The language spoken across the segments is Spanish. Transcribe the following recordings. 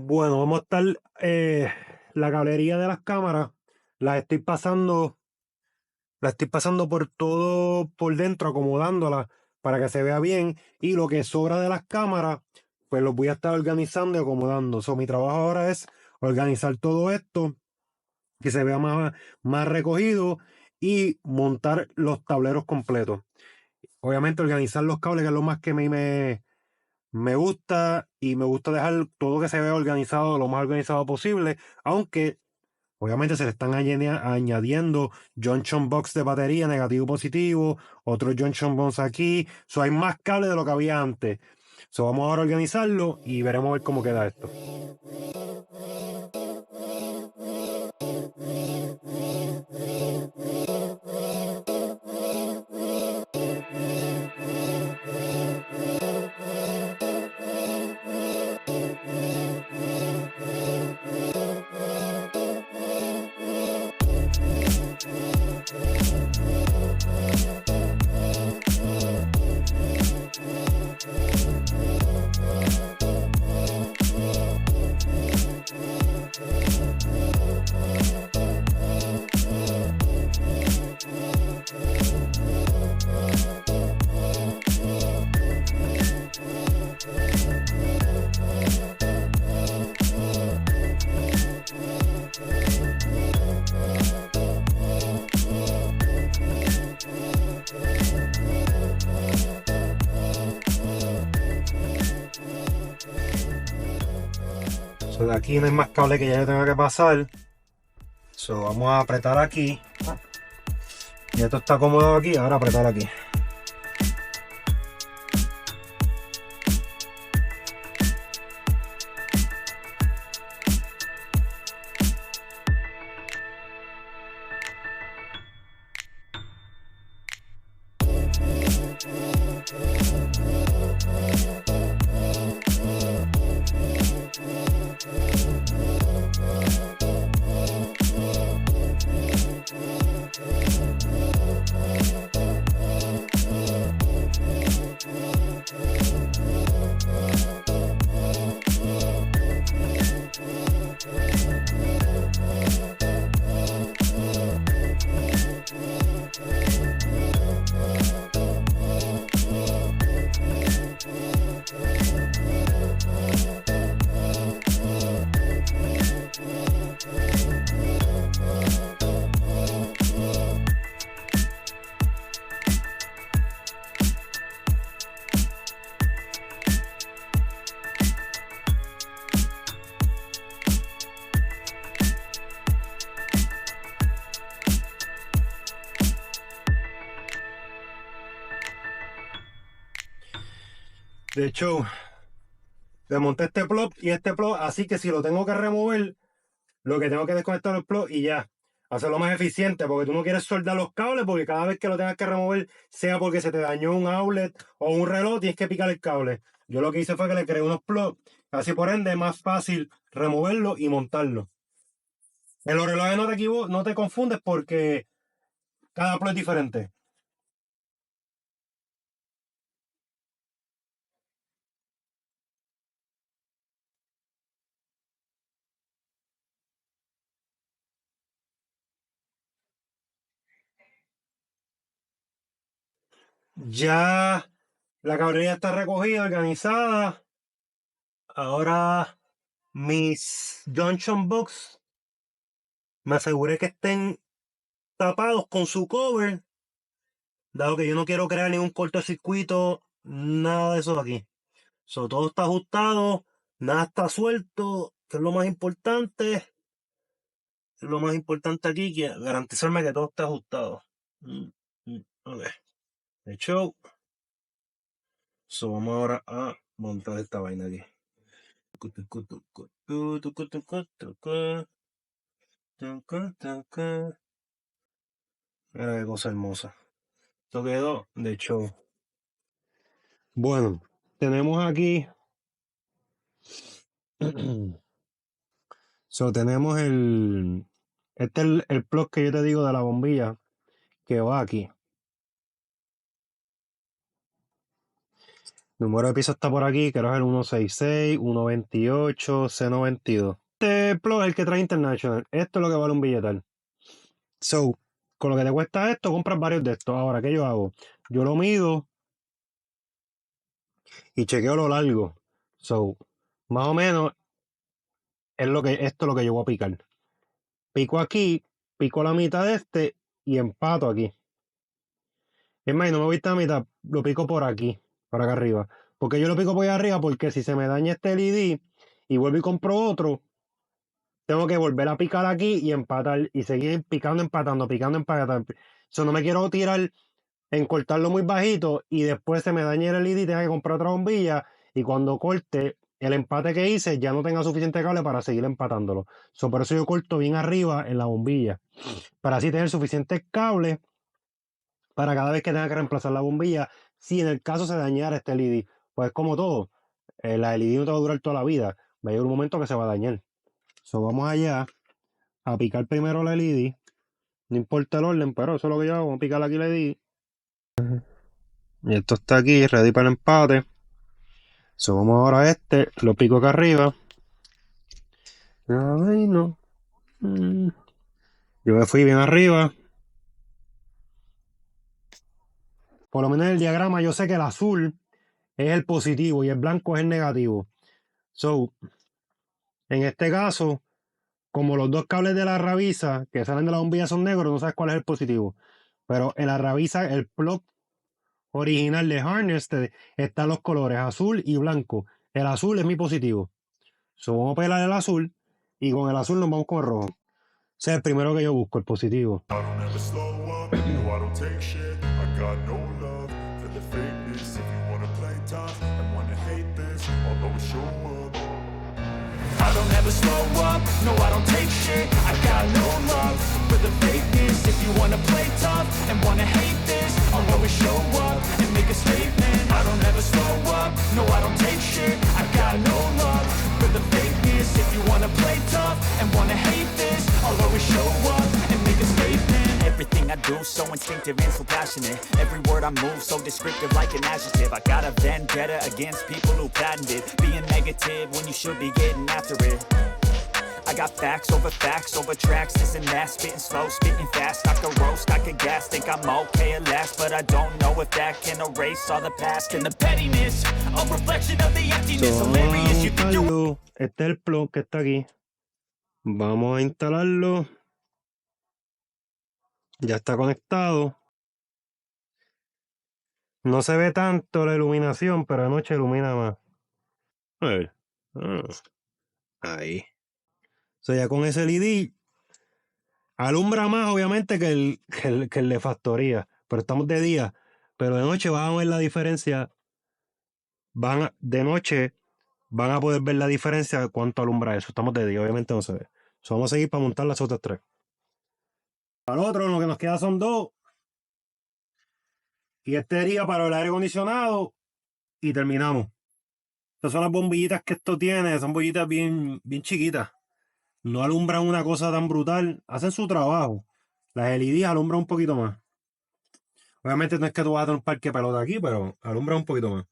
Bueno, vamos a estar la cablería de las cámaras, las estoy pasando por todo por dentro, acomodándolas para que se vea bien. Y lo que sobra de las cámaras, pues los voy a estar organizando y acomodando. Mi trabajo ahora es organizar todo esto, que se vea más recogido y montar los tableros completos. Obviamente organizar los cables, que es lo más que a mí me gusta, y me gusta dejar todo que se vea organizado lo más organizado posible, aunque obviamente se le están añadiendo junction box de batería negativo positivo, otro junction box aquí, hay más cables de lo que había antes. Vamos ahora a organizarlo y veremos a ver cómo queda esto. De aquí no hay más cable que ya yo tenga que pasar. Vamos a apretar aquí. Y esto está acomodado aquí, ahora apretar aquí. De hecho, desmonté este plug y este plug, así que si lo tengo que remover, lo que tengo que desconectar el plug y ya. Hacerlo más eficiente, porque tú no quieres soldar los cables, porque cada vez que lo tengas que remover, sea porque se te dañó un outlet o un reloj, tienes que picar el cable. Yo lo que hice fue que le creé unos plugs, así por ende es más fácil removerlo y montarlo. En los relojes no te confundes porque cada plug es diferente. Ya la cablería está recogida, organizada. Ahora mis junction box me aseguré que estén tapados con su cover, dado que yo no quiero crear ningún cortocircuito, nada de eso aquí. Todo está ajustado, nada está suelto, que es lo más importante. Lo más importante aquí, que garantizarme que todo está ajustado. Ok. De hecho, vamos ahora a montar esta vaina aquí. Mira qué cosa hermosa. Esto quedó de hecho. Bueno, tenemos aquí. Tenemos este es el plug que yo te digo de la bombilla que va aquí. Número de piso está por aquí, creo que es el 166, 128, C92. Este plug es el que trae International. Esto es lo que vale un billetal. So, con lo que te cuesta esto, compras varios de estos. Ahora, ¿qué yo hago? Yo lo mido y chequeo lo largo. So, más o menos esto es lo que yo voy a picar. Pico aquí, pico la mitad de este y empato aquí. Es más, y no me voy a la mitad, lo pico por aquí, por acá arriba. Porque yo lo pico por ahí arriba porque si se me daña este LED y vuelvo y compro otro, tengo que volver a picar aquí y empatar y seguir picando, empatando, picando, empatando. Eso no me quiero tirar en cortarlo muy bajito y después se me dañe el LED y tenga que comprar otra bombilla y cuando corte el empate que hice ya no tenga suficiente cable para seguir empatándolo. Por eso yo corto bien arriba en la bombilla, para así tener suficiente cable para cada vez que tenga que reemplazar la bombilla, si en el caso se dañara este LED. Pues como todo, la LED no te va a durar toda la vida, va a llegar un momento que se va a dañar. Vamos allá a picar primero la LED, no importa el orden, pero eso es lo que yo hago, vamos a picar aquí la LED. Y esto está aquí, ready para el empate. Vamos ahora a este, lo pico acá arriba. Ay, no. Yo me fui bien arriba. Por lo menos en el diagrama yo sé que el azul es el positivo y el blanco es el negativo. En este caso, como los dos cables de la rabisa que salen de la bombilla son negros, no sabes cuál es el positivo. Pero en la rabisa, el plug original de harness están los colores azul y blanco. El azul es mi positivo. Vamos a pelar el azul y con el azul nos vamos con el rojo. Ese es el primero que yo busco, el positivo. I don't ever slow up, no I don't take shit. I got no love for the fakeness. If you wanna play tough and wanna hate this, I'll always show up and make a statement. I don't ever slow up, no I don't take shit. I got no love for the fakeness. If you wanna play tough and wanna hate this, I'll always show up and make a statement. Everything I do so instinctive and so passionate. Every word I move so descriptive like an adjective. I got a vendetta against people who patented being negative when you should be getting after it. I got facts over tracks, this and that. Spitting slow, spitting fast, I could roast, I could gas. Think I'm okay at last, but I don't know if that can erase all the past. And the pettiness, a reflection of the emptiness. Hilarious, you think you're... Este es el plug que está aquí. Vamos a instalarlo. Ya está conectado. No se ve tanto la iluminación, pero de noche ilumina más. A ver. Ahí. Ya con ese LED alumbra más, obviamente, que el de factoría. Pero estamos de día. Pero de noche van a ver la diferencia. De noche van a poder ver la diferencia de cuánto alumbra eso. Estamos de día, obviamente no se ve. Vamos a seguir para montar las otras tres. Para el otro, lo que nos queda son dos. Y este sería para el aire acondicionado. Y terminamos. Estas son las bombillitas que esto tiene. Son bombillitas bien, bien chiquitas. No alumbran una cosa tan brutal. Hacen su trabajo. Las LED alumbran un poquito más. Obviamente no es que tú vas a tener un parque de pelota aquí, pero alumbran un poquito más.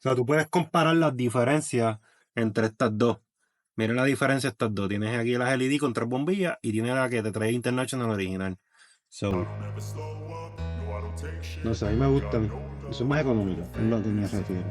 Tú puedes comparar las diferencias entre estas dos. Miren la diferencia de estas dos. Tienes aquí las LED con 3 bombillas y tienes la que te trae International original. No sé, a mí me gustan. Son más económicas, es lo que me refiero.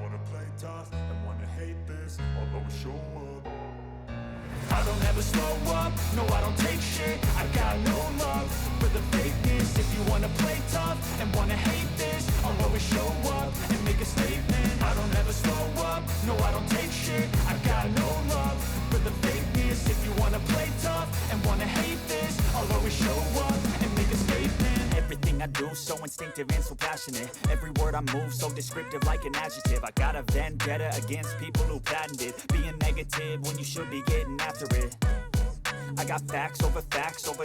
I don't ever slow up, no I don't take shit. I got no love for the fakeness. If you wanna play tough and wanna hate this, I'll always show up and make a statement. I don't ever slow up, no I don't take shit. I got no love for the fakeness. If you wanna play tough and wanna hate this, I'll always show up and make a statement. Everything I do so instinctive and so passionate. Every word I move so descriptive like an adjective. I got a vendetta against people who patented being negative when you should be getting after it. I got facts over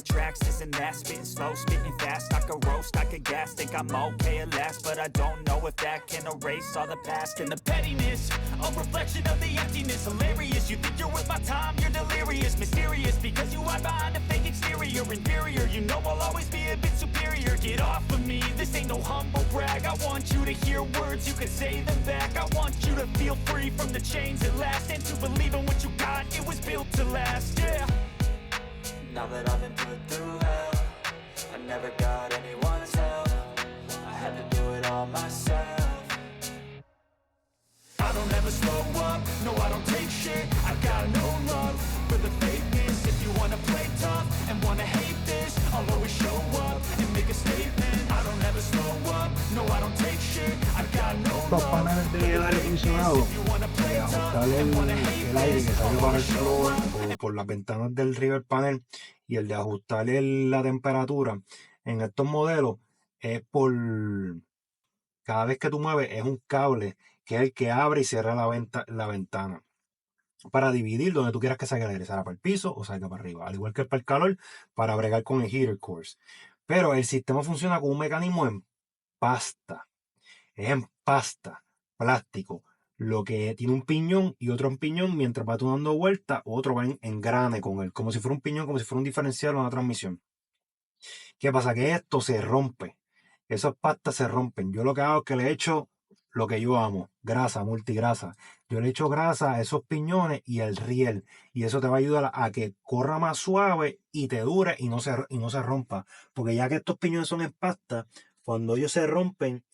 tracks, this and that, spitting slow, spitting fast. I could roast, I could gas, think I'm okay at last, but I don't know if that can erase all the past and the pettiness. A reflection of the emptiness, hilarious. You think you're worth my time, you're delirious, mysterious, because you hide behind a fake exterior, inferior. You know I'll always be a bit superior. Get off of me, this ain't no humble brag. I want you to hear words, you can say them back. I want you to feel free from the chains at last, and to believe in what you got, it was built to last, yeah. Now that I've been put through hell, I never got anyone's help, I had to do it all myself. I don't ever slow up, no I don't take shit, I got no love for the fakeness. If you wanna play tough and wanna hate this, I'll always show up and make a statement. I don't ever slow up, no I don't take shit, I got no Los love paneles for del the aire acondicionado, fakeness. If you wanna play tough ajustar and wanna hate el aire que this, sale I'll para el always show calor up. por las ventanas del river panel y el de ajustar la temperatura en estos modelos es por cada vez que tú mueves es un cable que es el que abre y cierra la ventana para dividir donde tú quieras que salga el aire, salga para el piso o salga para arriba, al igual que para el calor, para bregar con el heater cores. Pero el sistema funciona con un mecanismo en pasta, es en pasta, plástico, lo que tiene un piñón y otro en piñón, mientras va tú dando vuelta, otro va en grane con él, como si fuera un piñón, como si fuera un diferencial o una transmisión. ¿Qué pasa? Que esto se rompe, esas pastas se rompen. Yo lo que hago es que le echo lo que yo amo, grasa, multigrasa. Yo le echo grasa a esos piñones y el riel, y eso te va a ayudar a que corra más suave y te dure y no se rompa, porque ya que estos piñones son en pasta, cuando ellos se rompen,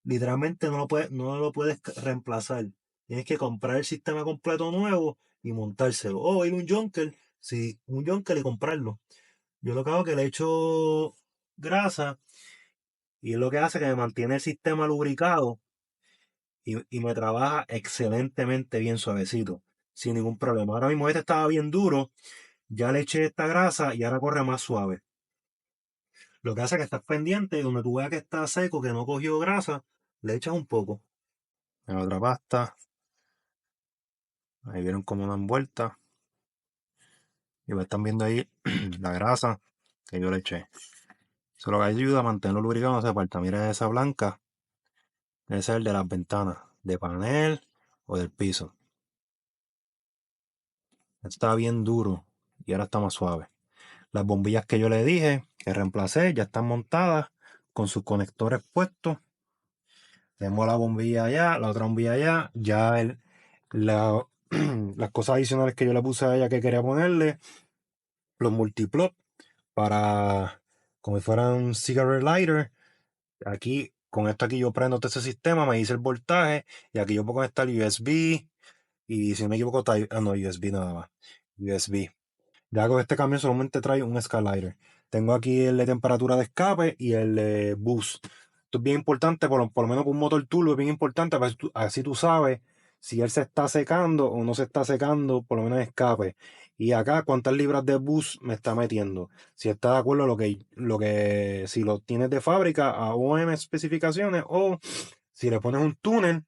literalmente no lo puedes reemplazar. Tienes que comprar el sistema completo nuevo y montárselo. O ir a un Junker, sí, un Junker y comprarlo. Yo lo que hago es que le echo grasa y es lo que hace que me mantiene el sistema lubricado y me trabaja excelentemente bien suavecito, sin ningún problema. Ahora mismo este estaba bien duro, ya le eché esta grasa y ahora corre más suave. Lo que hace es que estás pendiente y donde tú veas que está seco, que no cogió grasa, le echas un poco. En otra pasta. Ahí vieron cómo dan vuelta. Y me están viendo ahí la grasa que yo le eché. Eso lo que ayuda a mantenerlo lubricado, no se aparta. Mira esa blanca. Ese es el de las ventanas, de panel o del piso. Está bien duro y ahora está más suave. Las bombillas que yo le dije, que reemplacé, ya están montadas con sus conectores puestos. Tenemos la bombilla allá, la otra bombilla allá. Ya las cosas adicionales que yo le puse a ella que quería ponerle, los multiplot para como si fueran cigarette lighter. Aquí, con esto aquí yo prendo todo ese sistema, me dice el voltaje y aquí yo puedo conectar USB y si no me equivoco, no, USB nada más. USB. Ya con este cambio solamente trae un skylighter. Tengo aquí el de temperatura de escape y el de boost. Esto es bien importante, por lo menos con un motor turbo es bien importante, para así tú sabes si él se está secando o no se está secando, por lo menos escape. Y acá cuántas libras de boost me está metiendo. Si está de acuerdo a si lo tienes de fábrica a OM especificaciones o si le pones un túnel,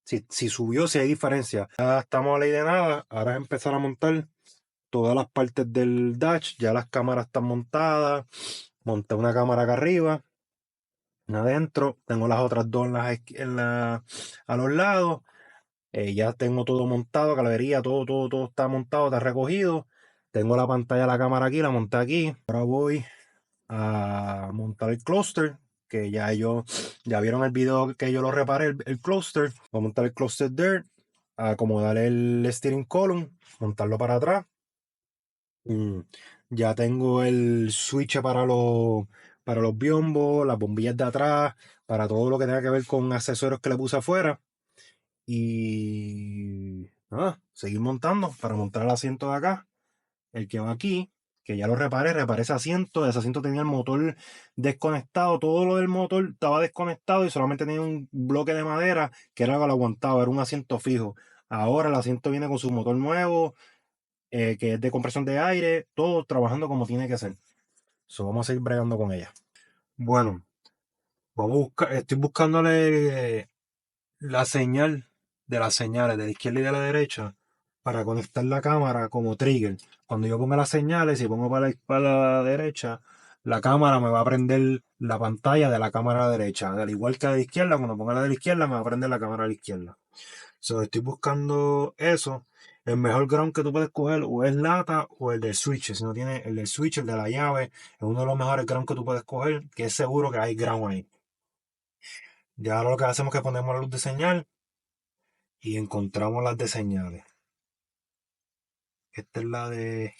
si subió, si hay diferencia. Ya estamos a ley de nada, ahora es empezar a montar todas las partes del dash, ya las cámaras están montadas, monté una cámara acá arriba, adentro, tengo las otras dos a los lados, ya tengo todo montado, calavería, todo está montado, está recogido, tengo la pantalla de la cámara aquí, la monté aquí, ahora voy a montar el cluster, que ya vieron el video que yo lo reparé, el cluster, voy a montar el cluster there, acomodar el steering column, montarlo para atrás. Ya tengo el switch para los biombos, las bombillas de atrás, para todo lo que tenga que ver con accesorios que le puse afuera. Y nada, seguir montando para montar el asiento de acá, el que va aquí, que ya lo reparé ese asiento tenía el motor desconectado, todo lo del motor estaba desconectado y solamente tenía un bloque de madera que era lo que lo aguantaba, era un asiento fijo. Ahora el asiento viene con su motor nuevo, que es de compresión de aire, todo trabajando como tiene que ser. Vamos a seguir bregando con ella. Bueno, estoy buscándole la señal de las señales de la izquierda y de la derecha para conectar la cámara como trigger. Cuando yo ponga las señales, si pongo para la derecha, la cámara me va a prender la pantalla de la cámara derecha. Al igual que la de izquierda, cuando ponga la de la izquierda, me va a prender la cámara de la izquierda. So, estoy buscando eso. El mejor ground que tú puedes coger o es lata o el del switch. Si no tienes el del switch, el de la llave, es uno de los mejores ground que tú puedes coger, que es seguro que hay ground ahí. Ya ahora lo que hacemos es que ponemos la luz de señal y encontramos las de señales. Esta es la de.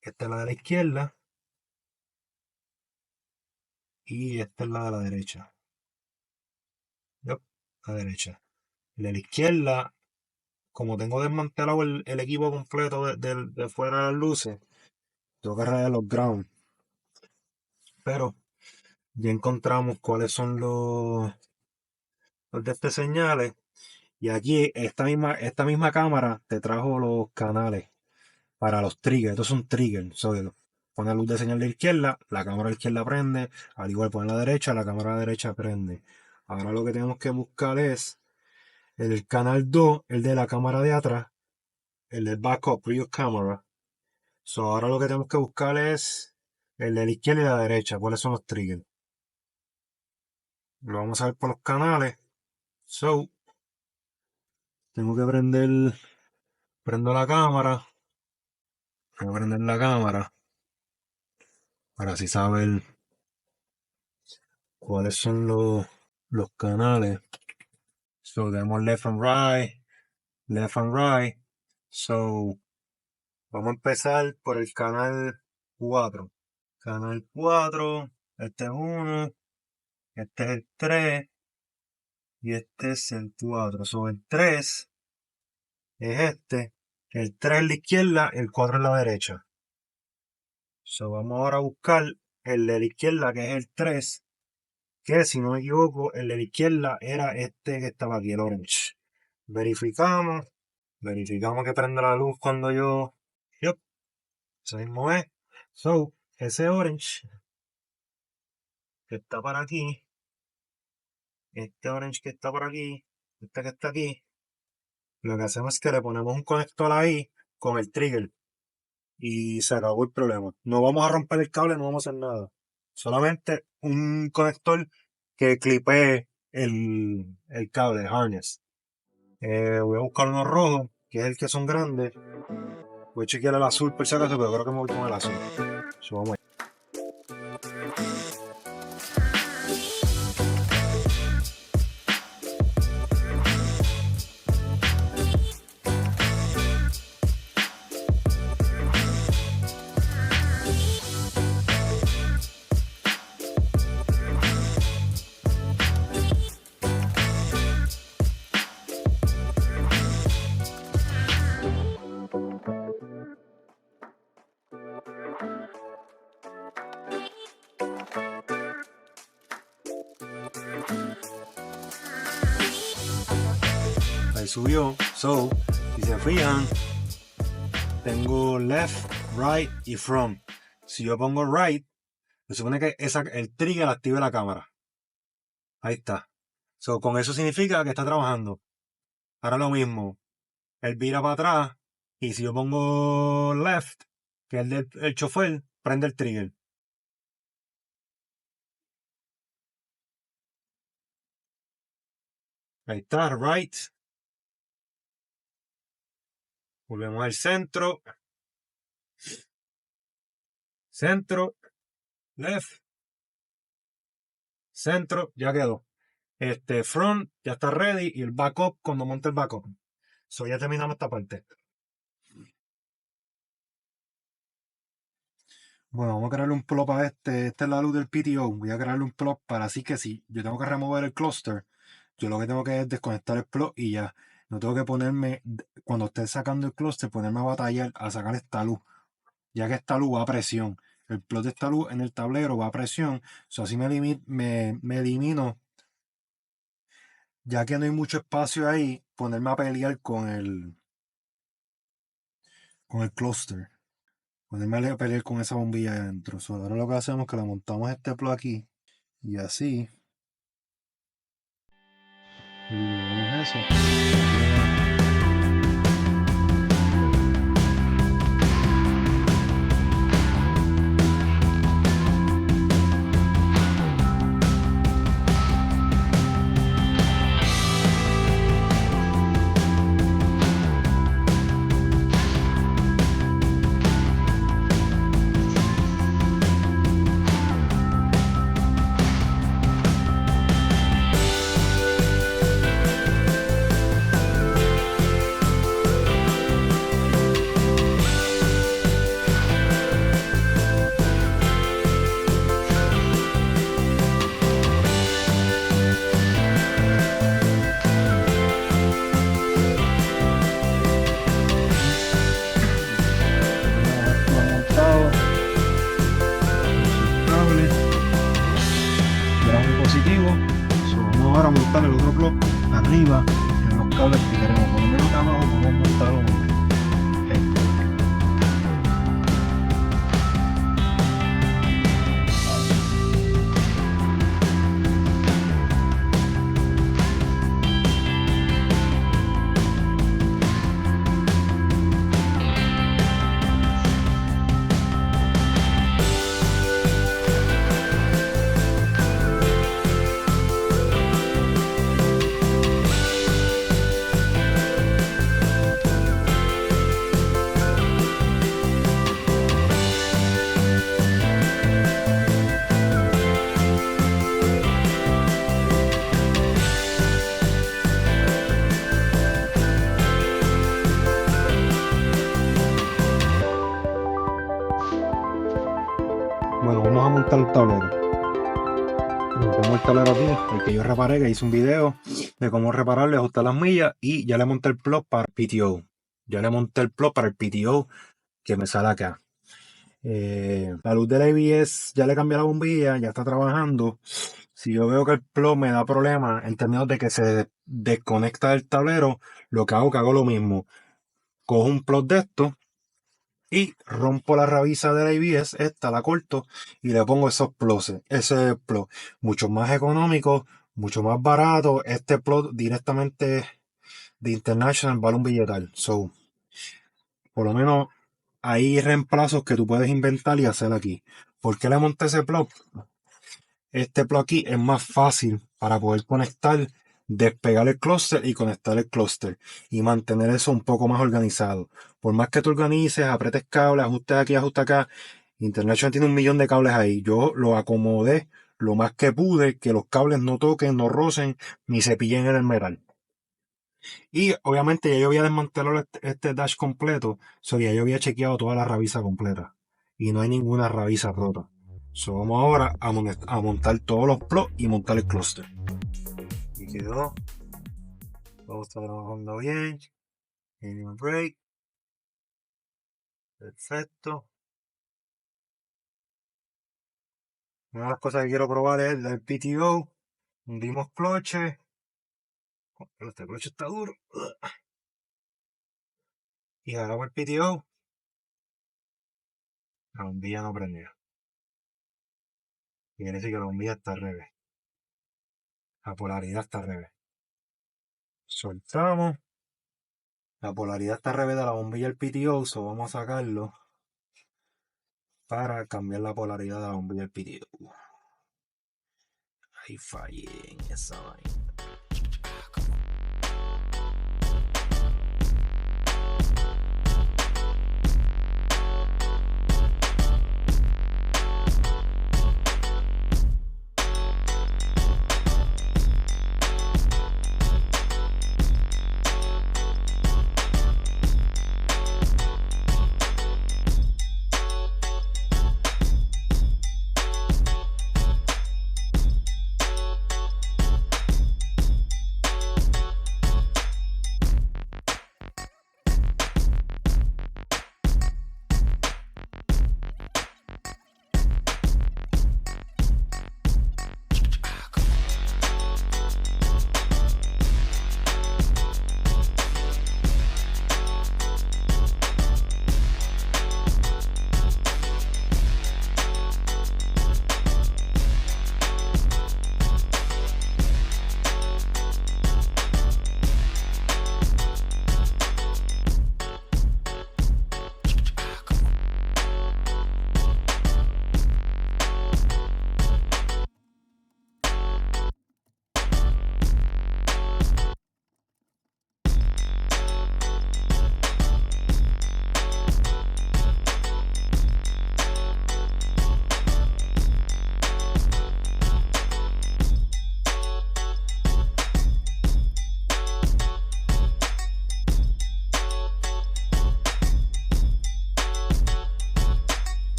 Esta es la de la izquierda. Y esta es la de la derecha. Yup, la derecha. La de la izquierda, como tengo desmantelado el equipo completo de fuera de las luces, tengo que rayar los ground. Pero ya encontramos cuáles son los de estas señales. Y aquí esta misma cámara te trajo los canales para los triggers. Estos son triggers. Pone la luz de señal de la izquierda, la cámara de la izquierda prende. Al igual pone la derecha, la cámara de la derecha prende. Ahora lo que tenemos que buscar es el canal 2, el de la cámara de atrás, el del backup rear camera. Ahora lo que tenemos que buscar es el de la izquierda y la derecha. ¿Cuáles son los triggers? Lo vamos a ver por los canales. Tengo que prendo la cámara. Voy a prender la cámara para así saber cuáles son los canales. Tenemos left and right. Vamos a empezar por el canal 4. Canal 4, este es 1, este es el 3 y este es el 4. El 3 es este, el 3 es la izquierda, el 4 es la derecha. Vamos ahora a buscar el de la izquierda, que es el 3, que si no me equivoco, el de la izquierda era este que estaba aquí, el orange. Verificamos que prende la luz cuando yo... Yup, eso mismo es. Ese orange que está para aquí, este orange que está por aquí, este que está aquí, lo que hacemos es que le ponemos un conector ahí con el trigger y se acabó el problema. No vamos a romper el cable, no vamos a hacer nada. Solamente un conector que clipee el cable, el harness. Voy a buscar uno rojo, que es el que son grandes. Voy a chequear el azul por si acaso, pero creo que me voy con el azul. Vamos allá. Ahí subió. Si se fijan, tengo left, right y front. Si yo pongo right, se supone que el trigger active la cámara. Ahí está. Con eso significa que está trabajando. Ahora lo mismo. Él vira para atrás. Y si yo pongo left, que es el chofer, prende el trigger. Ahí está, right. Volvemos al centro. Centro. Left. Centro. Ya quedó. Front ya está ready. Y el backup cuando monte el backup. Ya terminamos esta parte. Bueno, vamos a crearle un plop a este. Esta es la luz del PTO. Voy a crearle un plop para así que si yo tengo que remover el cluster, yo lo que tengo que es desconectar el plop y ya. No tengo que ponerme, cuando esté sacando el cluster, ponerme a batallar a sacar esta luz. Ya que esta luz va a presión. El plot de esta luz en el tablero va a presión. Así me elimino. Ya que no hay mucho espacio ahí, ponerme a pelear con el cluster. Ponerme a pelear con esa bombilla adentro. Ahora lo que hacemos es que le montamos este plug aquí. Y así. Y eso. positivo. So, vamos ahora a montar el otro plug arriba en los cables que queremos. Por lo menos acá abajo podemos montar uno. Bueno, vamos a montar el tablero. Montamos el tablero aquí, el que yo reparé, que hice un video de cómo repararle, ajustar las millas, y ya le monté el plug para el PTO. Ya le monté el plug para el PTO que me sale acá. La luz del ABS ya le cambié la bombilla, ya está trabajando. Si yo veo que el plug me da problemas en términos de que se desconecta del tablero, lo que hago lo mismo. Cojo un plug de esto y rompo la rabiza del ABS, esta la corto y le pongo esos plugs. Ese plug mucho más económico, mucho más barato. Este plug directamente de International vale un billetal. So, por lo menos hay reemplazos que tú puedes inventar y hacer aquí. ¿Por qué le monté ese plug? Este plug aquí es más fácil para poder conectar, despegar el clúster y conectar el clúster y mantener eso un poco más organizado. Por más que tú organices, apretes cables, ajustes aquí, ajustes acá, International tiene 1.000.000 de cables ahí. Yo lo acomodé lo más que pude, que los cables no toquen, no rocen, ni se pillen en el metal. Y obviamente ya yo había desmantelado este dash completo, ya yo había chequeado toda la rabiza completa y no hay ninguna rabiza rota. So, vamos ahora a montar todos los plugs y montar el clúster. Y quedó. Todo está trabajando bien. Minimum break. Perfecto. Una de las cosas que quiero probar es el PTO. Hundimos cloche. Pero este cloche está duro. Y ahora el PTO. La bombilla no prendió. Y quiere decir que la bombilla está al revés. La polaridad está al revés. Soltamos. La polaridad está al revés de la bombilla del PTO. So vamos a sacarlo para cambiar la polaridad de la bombilla del PTO. Ahí fallé en esa vaina.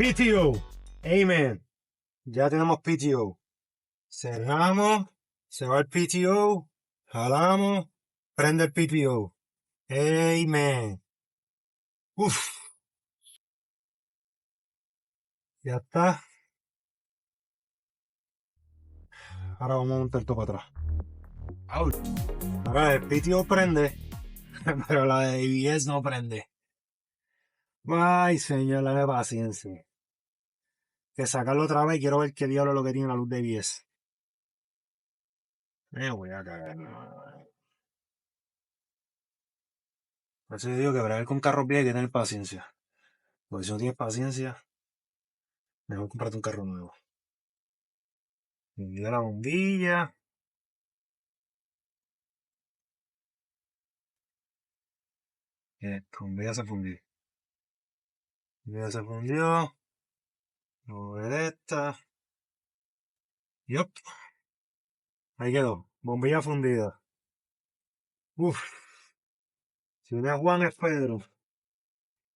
PTO. Amen. Ya tenemos PTO. Cerramos. Se va el PTO. Jalamos. Prende el PTO. Amen. Uf. Ya está. Ahora vamos a montar todo para atrás. Ahora el PTO prende. Pero la de ABS no prende. Ay, señor, dame paciencia. Que sacarlo otra vez y quiero ver qué diablo es lo que tiene la luz de ABS. Me voy a cagar. Por eso yo digo que bregar con carros viejos hay que tener paciencia. Porque si no tienes paciencia, mejor comprarte un carro nuevo. Fundir la bombilla. La bombilla se fundió. Ya se fundió. Mover esta. Yup. Ahí quedó. Bombilla fundida. Uf. Si no es Juan es Pedro.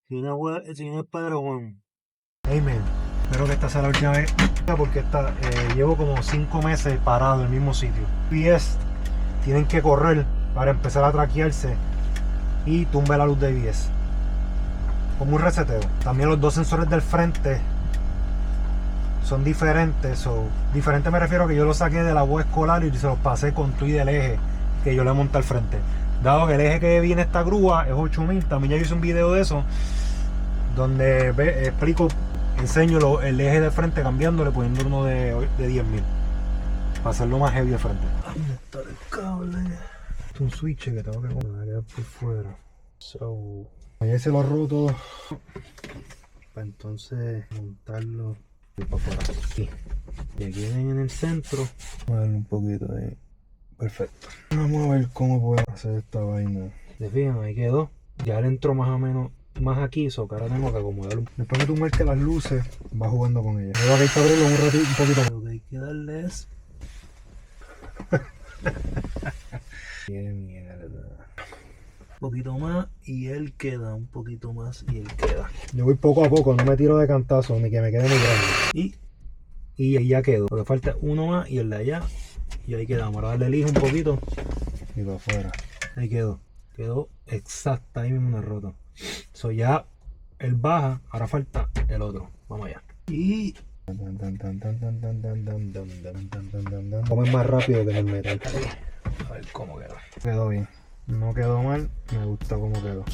Si no es Pedro, Juan. Amen. Espero que esta sea la última vez. Porque llevo como 5 meses parado en el mismo sitio. Y tienen que correr para empezar a traquearse y tumbe la luz de ABS. Como un reseteo. También los dos sensores del frente son diferentes. Diferente me refiero a que yo los saqué de la voz escolar y se los pasé con tu y del eje que yo le monté al frente. Dado que el eje que viene esta grúa es 8000, también ya hice un video de eso donde enseño el eje de frente cambiándole, poniendo uno de 10000 para hacerlo más heavy de frente. ¿Dónde está el cable? Es un switch que tengo que poner por fuera. Ayer se lo roto para entonces montarlo para afuera. Aquí. Y aquí en el centro, vamos a darle un poquito de... Perfecto. Vamos a ver cómo puedo hacer esta vaina. ¿Se fijan? Ahí quedó. Ya le entró más o menos más aquí, que ahora tengo que acomodarlo. Después que tú marques las luces, va jugando con ella. Luego que hay que abrirlo un ratito, un poquito. Lo que hay que darle es... Qué mierda. Un poquito más y él queda, un poquito más y él queda. Yo voy poco a poco, no me tiro de cantazo ni que me quede muy grande. Y ahí ya quedó. Porque falta uno más y el de allá. Y ahí quedamos. Ahora darle lija un poquito y para afuera. Ahí quedó. Quedó exacta, ahí mismo no roto. So ya él baja, ahora falta el otro. Vamos allá. Y comen más rápido que el metal. A ver cómo quedó. Quedó bien. No quedó mal, me gusta cómo quedó.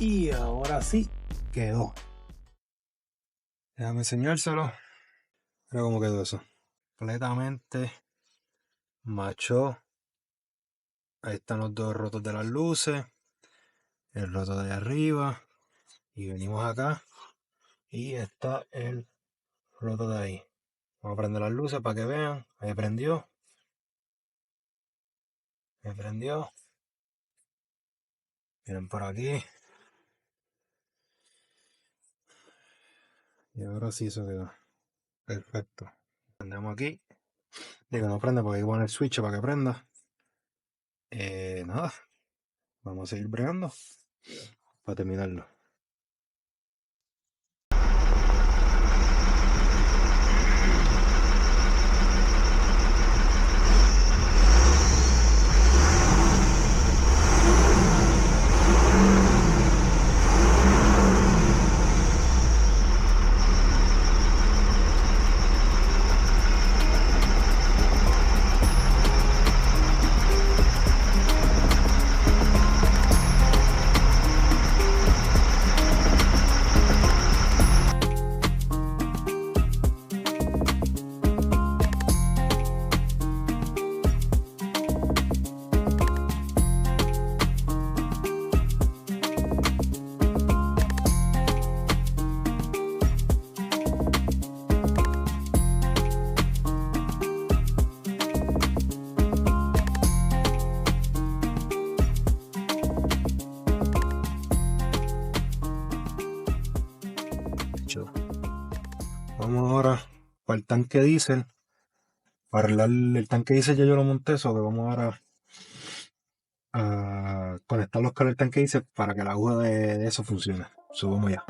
Y ahora sí, quedó. Déjame enseñárselo. Mira cómo quedó eso. Completamente machó. Ahí están los dos rotos de las luces. El roto de arriba. Y venimos acá. Y está el roto de ahí. Vamos a prender las luces para que vean. Ahí prendió. Ahí prendió. Miren por aquí. Y ahora sí eso quedó. Perfecto. Prendemos aquí. Digo, no prende porque hay que poner el switch para que prenda. Nada. Vamos a seguir bregando para terminarlo. Vamos ahora para el tanque diésel. Para arreglar el tanque diésel ya yo lo monté, eso que vamos ahora a conectar los cables al tanque diésel para que la aguja de eso funcione. Subamos ya.